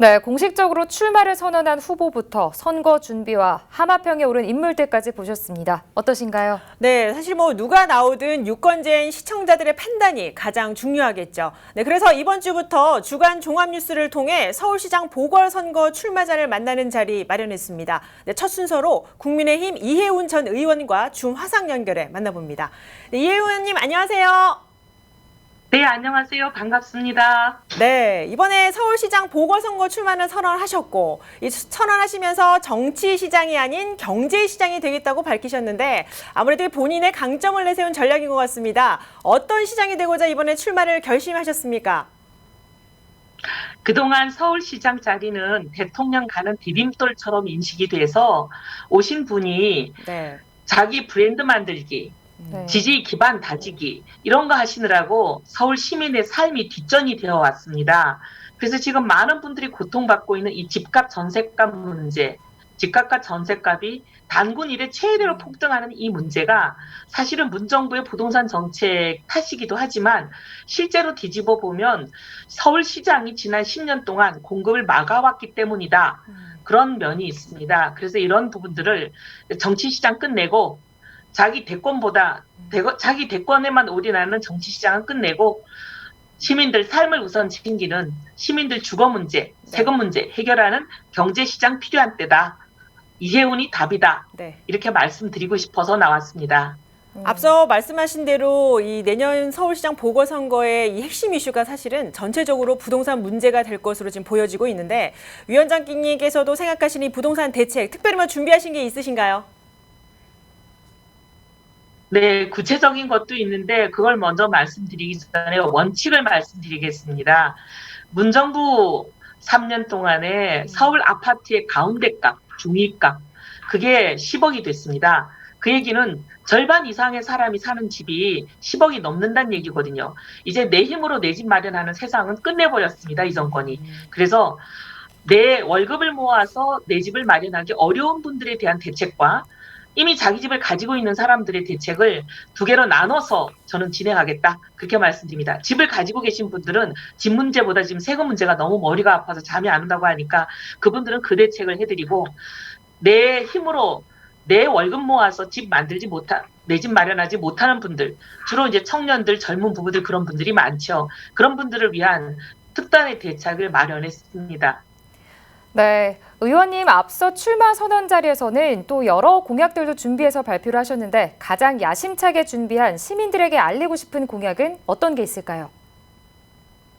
네, 공식적으로 출마를 선언한 후보부터 선거 준비와 하마평에 오른 인물들까지 보셨습니다. 어떠신가요? 네, 사실 뭐 누가 나오든 유권자인 시청자들의 판단이 가장 중요하겠죠. 네, 그래서 이번 주부터 주간 종합뉴스를 통해 서울시장 보궐선거 출마자를 만나는 자리 마련했습니다. 네, 첫 순서로 국민의힘 이혜훈 전 의원과 중화상 연결해 만나봅니다. 네, 이혜훈 의원님 안녕하세요. 네, 안녕하세요. 반갑습니다. 네, 이번에 서울시장 보궐선거 출마는 선언하셨고, 이 선언하시면서 정치시장이 아닌 경제시장이 되겠다고 밝히셨는데 아무래도 본인의 강점을 내세운 전략인 것 같습니다. 어떤 시장이 되고자 이번에 출마를 결심하셨습니까? 그동안 서울시장 자리는 대통령 가는 디딤돌처럼 인식이 돼서 오신 분이 네. 자기 브랜드 만들기, 네. 지지 기반 다지기 이런 거 하시느라고 서울 시민의 삶이 뒷전이 되어 왔습니다. 그래서 지금 많은 분들이 고통받고 있는 이 집값 전셋값 문제, 집값과 전셋값이 단군 이래 최대로 폭등하는 이 문제가 사실은 문정부의 부동산 정책 탓이기도 하지만 실제로 뒤집어 보면 서울시장이 지난 10년 동안 공급을 막아왔기 때문이다. 그런 면이 있습니다. 그래서 이런 부분들을 정치시장 끝내고 자기 대권에만 올인하는 정치시장은 끝내고 시민들 삶을 우선 챙기는 시민들 주거 문제, 세금 문제 해결하는 경제시장 필요한 때다. 이혜훈이 답이다. 네. 이렇게 말씀드리고 싶어서 나왔습니다. 앞서 말씀하신 대로 이 내년 서울시장 보궐선거의 이 핵심 이슈가 사실은 전체적으로 부동산 문제가 될 것으로 지금 보여지고 있는데 위원장님께서도 생각하시는 이 부동산 대책 특별히 뭐 준비하신 게 있으신가요? 네, 구체적인 것도 있는데 그걸 먼저 말씀드리기 전에 원칙을 말씀드리겠습니다. 문정부 3년 동안에 서울 아파트의 가운데값, 중위값 그게 10억이 됐습니다. 그 얘기는 절반 이상의 사람이 사는 집이 10억이 넘는다는 얘기거든요. 이제 내 힘으로 내 집 마련하는 세상은 끝내버렸습니다. 이 정권이. 그래서 내 월급을 모아서 내 집을 마련하기 어려운 분들에 대한 대책과 이미 자기 집을 가지고 있는 사람들의 대책을 두 개로 나눠서 저는 진행하겠다. 그렇게 말씀드립니다. 집을 가지고 계신 분들은 집 문제보다 지금 세금 문제가 너무 머리가 아파서 잠이 안 온다고 하니까 그분들은 그 대책을 해드리고 내 힘으로 내 월급 모아서 내 집 마련하지 못하는 분들, 주로 이제 청년들, 젊은 부부들 그런 분들이 많죠. 그런 분들을 위한 특단의 대책을 마련했습니다. 네, 의원님 앞서 출마 선언 자리에서는 또 여러 공약들도 준비해서 발표를 하셨는데 가장 야심차게 준비한 시민들에게 알리고 싶은 공약은 어떤 게 있을까요?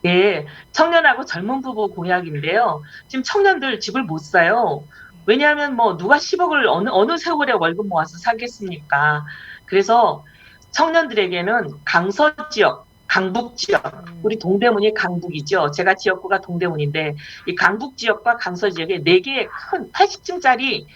예, 청년하고 젊은 부부 공약인데요. 지금 청년들 집을 못 사요. 왜냐하면 뭐 누가 10억을 어느 세월에 월급 모아서 사겠습니까? 그래서 청년들에게는 강서 지역, 강북 지역, 우리 동대문이 강북이죠. 제가 지역구가 동대문인데 이 강북 지역과 강서 지역에 4개의 큰 80층짜리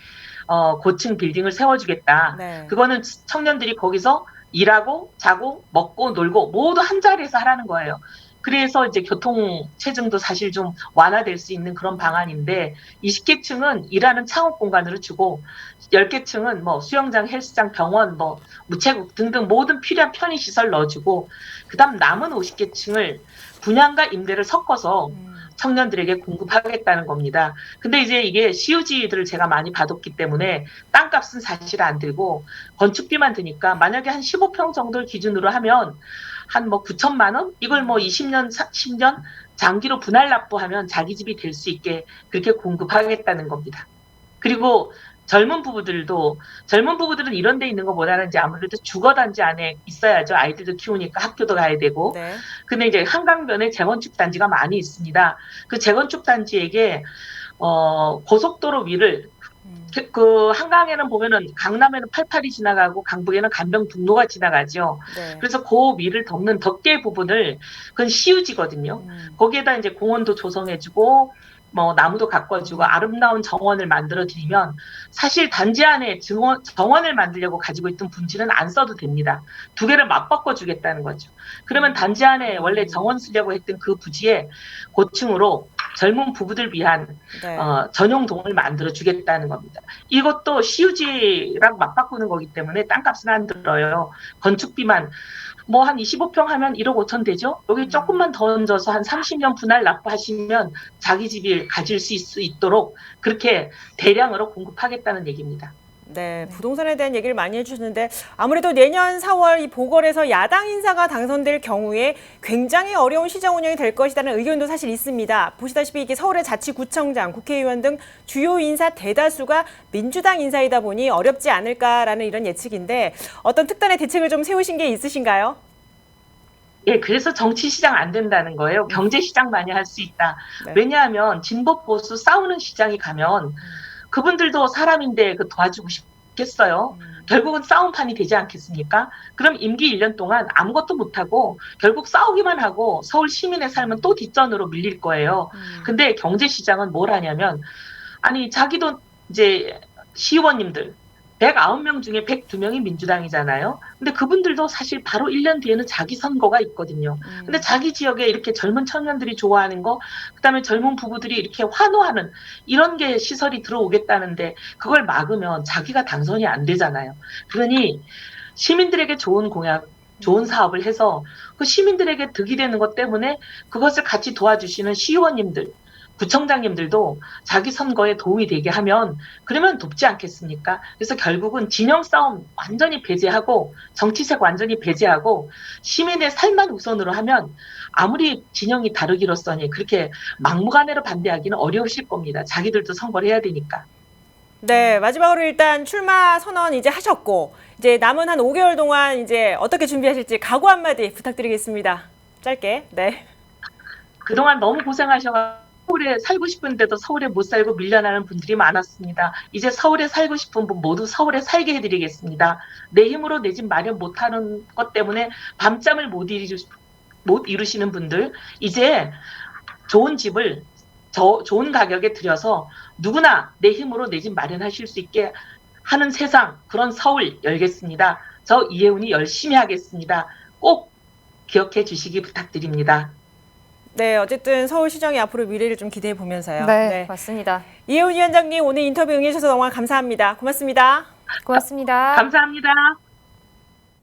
고층 빌딩을 세워주겠다. 네. 그거는 청년들이 거기서 일하고 자고 먹고 놀고 모두 한 자리에서 하라는 거예요. 그래서 이제 교통 체증도 사실 좀 완화될 수 있는 그런 방안인데 20개 층은 일하는 창업 공간으로 주고 10개 층은 뭐 수영장, 헬스장, 병원, 뭐 우체국 등등 모든 필요한 편의시설 넣어주고 그다음 남은 50개 층을 분양과 임대를 섞어서 청년들에게 공급하겠다는 겁니다. 근데 이제 이게 시유지들을 제가 많이 받았기 때문에 땅값은 사실 안 들고 건축비만 드니까 만약에 한 15평 정도를 기준으로 하면 한 뭐 9천만 원? 이걸 뭐 20년, 10년 장기로 분할 납부하면 자기 집이 될 수 있게 그렇게 공급하겠다는 겁니다. 그리고 젊은 부부들은 이런 데 있는 것보다는 이제 아무래도 주거단지 안에 있어야죠. 아이들도 키우니까 학교도 가야 되고. 네. 근데 이제 한강변에 재건축 단지가 많이 있습니다. 그 재건축 단지에게 고속도로 위를 그 한강에는 보면은 강남에는 88이 지나가고 강북에는 간병북로가 지나가죠. 네. 그래서 그 위를 덮는 덮개 부분을 그건 시유지거든요. 거기에다 이제 공원도 조성해주고 뭐 나무도 가꿔주고 아름다운 정원을 만들어 드리면 사실 단지 안에 정원을 만들려고 가지고 있던 분지는 안 써도 됩니다. 두 개를 맞바꿔 주겠다는 거죠. 그러면 단지 안에 원래 정원 쓰려고 했던 그 부지에 고층으로 젊은 부부들 위한 네. 전용동을 만들어 주겠다는 겁니다. 이것도 시유지랑 맞바꾸는 거기 때문에 땅값은 안 들어요. 건축비만 뭐 한 25평 하면 1억 5천 되죠? 여기 조금만 더 얹어서 한 30년 분할 납부하시면 자기 집을 가질 수 있도록 그렇게 대량으로 공급하겠다는 얘기입니다. 네, 부동산에 대한 얘기를 많이 해주셨는데 아무래도 내년 4월 이 보궐에서 야당 인사가 당선될 경우에 굉장히 어려운 시장 운영이 될 것이라는 의견도 사실 있습니다. 보시다시피 이게 서울의 자치구청장, 국회의원 등 주요 인사 대다수가 민주당 인사이다 보니 어렵지 않을까라는 이런 예측인데 어떤 특단의 대책을 좀 세우신 게 있으신가요? 예, 그래서 정치 시장 안 된다는 거예요. 경제 시장만이 할 수 있다. 네. 왜냐하면 진보 보수 싸우는 시장이 가면 그분들도 사람인데 그 도와주고 싶겠어요. 결국은 싸움판이 되지 않겠습니까? 그럼 임기 1년 동안 아무것도 못하고 결국 싸우기만 하고 서울 시민의 삶은 또 뒷전으로 밀릴 거예요. 근데 경제 시장은 뭘 하냐면 아니 자기도 이제 시의원님들 109명 중에 102명이 민주당이잖아요. 근데 그분들도 사실 바로 1년 뒤에는 자기 선거가 있거든요. 근데 자기 지역에 이렇게 젊은 청년들이 좋아하는 거, 그다음에 젊은 부부들이 이렇게 환호하는 이런 게 시설이 들어오겠다는데 그걸 막으면 자기가 당선이 안 되잖아요. 그러니 시민들에게 좋은 공약, 좋은 사업을 해서 그 시민들에게 득이 되는 것 때문에 그것을 같이 도와주시는 시의원님들, 구청장님들도 자기 선거에 도움이 되게 하면 그러면 돕지 않겠습니까? 그래서 결국은 진영 싸움 완전히 배제하고 정치색 완전히 배제하고 시민의 삶만 우선으로 하면 아무리 진영이 다르기로서니 그렇게 막무가내로 반대하기는 어려우실 겁니다. 자기들도 선거를 해야 되니까. 네, 마지막으로 일단 출마 선언 이제 하셨고 이제 남은 한 5개월 동안 이제 어떻게 준비하실지 각오 한마디 부탁드리겠습니다. 짧게. 네. 그동안 너무 고생하셔가지고 서울에 살고 싶은데도 서울에 못 살고 밀려나는 분들이 많았습니다. 이제 서울에 살고 싶은 분 모두 서울에 살게 해드리겠습니다. 내 힘으로 내 집 마련 못하는 것 때문에 밤잠을 못 이루시는 분들 이제 좋은 집을 좋은 가격에 들여서 누구나 내 힘으로 내 집 마련하실 수 있게 하는 세상, 그런 서울 열겠습니다. 저 이혜훈이 열심히 하겠습니다. 꼭 기억해 주시기 부탁드립니다. 네, 어쨌든 서울시정의 앞으로 미래를 좀 기대해 보면서요. 네, 맞습니다. 이혜훈 위원장님 오늘 인터뷰 응해주셔서 정말 감사합니다. 고맙습니다. 고맙습니다. 감사합니다.